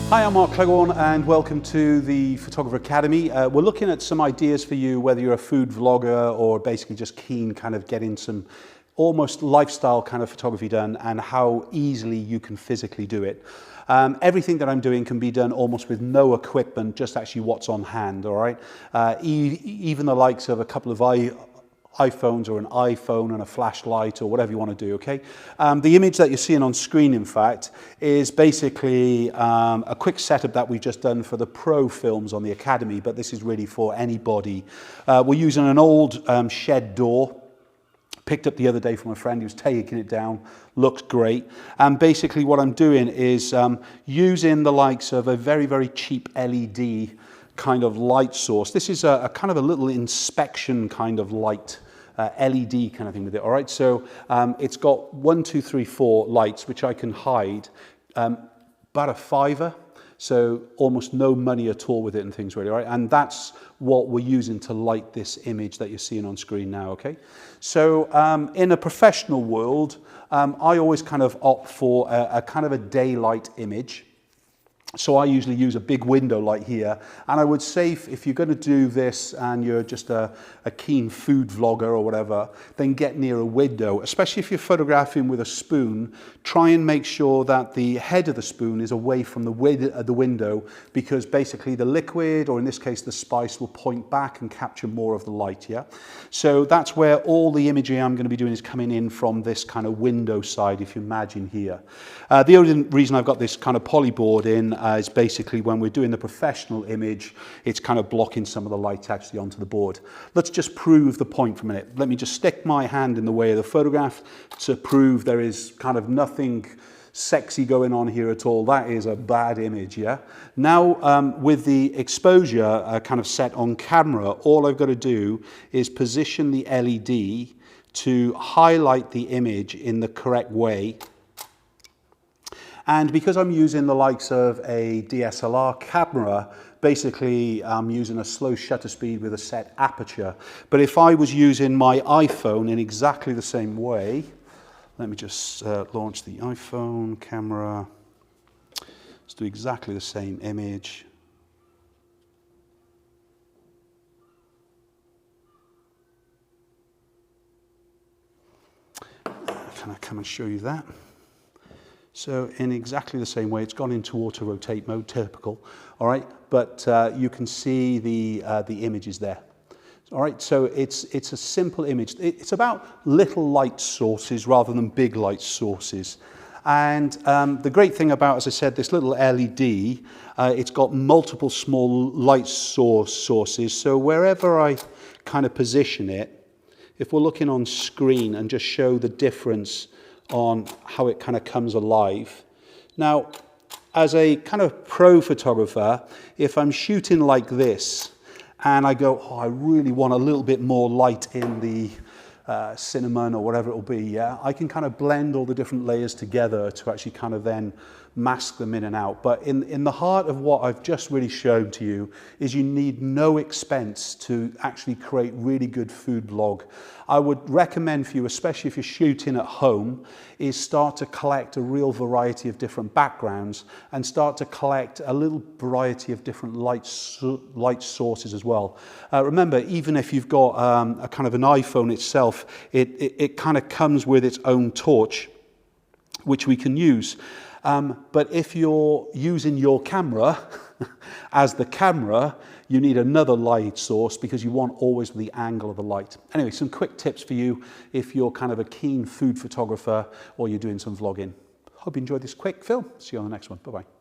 Hi, I'm Mark Cleghorn and welcome to the Photographer Academy. We're looking at some ideas for you, whether you're a food vlogger or basically just keen kind of getting some almost lifestyle kind of photography done and how easily you can physically do it. Everything that I'm doing can be done almost with no equipment, just actually what's on hand, all right? Even the likes of a couple of iPhones or an iPhone and a flashlight or whatever you want to do, okay? The image that you're seeing on screen, in fact, is basically a quick setup that we've just done for the pro films on the Academy, but this is really for anybody. We're using an old shed door, picked up the other day from a friend who's taking it down, looks great. And basically what I'm doing is using the likes of a very, very cheap LED kind of light source. This is a kind of a little inspection kind of light, LED kind of thing with it, all right? So it's got 1, 2, 3, 4 lights, which I can hide, about a £5, so almost no money at all with it and things really, all right? And that's what we're using to light this image that you're seeing on screen now, okay? So in a professional world, I always kind of opt for a kind of a daylight image. So I usually use a big window light here, and I would say if you're going to do this and you're just a keen food vlogger or whatever, then get near a window, especially if you're photographing with a spoon. Try and make sure that the head of the spoon is away from the window, because basically the liquid, or in this case the spice, will point back and capture more of the light, yeah? So that's where all the imagery I'm going to be doing is coming in from this kind of window side, if you imagine here. The only reason I've got this kind of polyboard in is basically when we're doing the professional image, it's kind of blocking some of the light actually onto the board. Let's just prove the point for a minute. Let me just stick my hand in the way of the photograph to prove there is kind of nothing sexy going on here at all. That is a bad image, yeah? Now, with the exposure kind of set on camera, all I've got to do is position the LED to highlight the image in the correct way. And because I'm using the likes of a DSLR camera, basically I'm using a slow shutter speed with a set aperture. But if I was using my iPhone in exactly the same way, let me just launch the iPhone camera. Let's do exactly the same image. Can I come and show you that? So in exactly the same way, it's gone into auto rotate mode, typical, all right? But you can see the image is there. All right, so it's a simple image. It's about little light sources rather than big light sources. And the great thing about, as I said, this little LED, it's got multiple small light sources. So wherever I kind of position it, if we're looking on screen and just show the difference on how it kind of comes alive. Now, as a kind of pro photographer, if I'm shooting like this and I go, oh, I really want a little bit more light in the cinnamon or whatever it will be, yeah, I can kind of blend all the different layers together to actually kind of then mask them in and out. But in the heart of what I've just really shown to you is you need no expense to actually create really good food vlog. I would recommend for you, especially if you're shooting at home, is start to collect a real variety of different backgrounds and start to collect a little variety of different light sources as well. Remember, even if you've got a kind of an iPhone itself, it kind of comes with its own torch, which we can use. But if you're using your camera as the camera, you need another light source because you want always the angle of the light. Anyway, some quick tips for you if you're kind of a keen food photographer or you're doing some vlogging. Hope you enjoyed this quick film. See you on the next one. Bye-bye.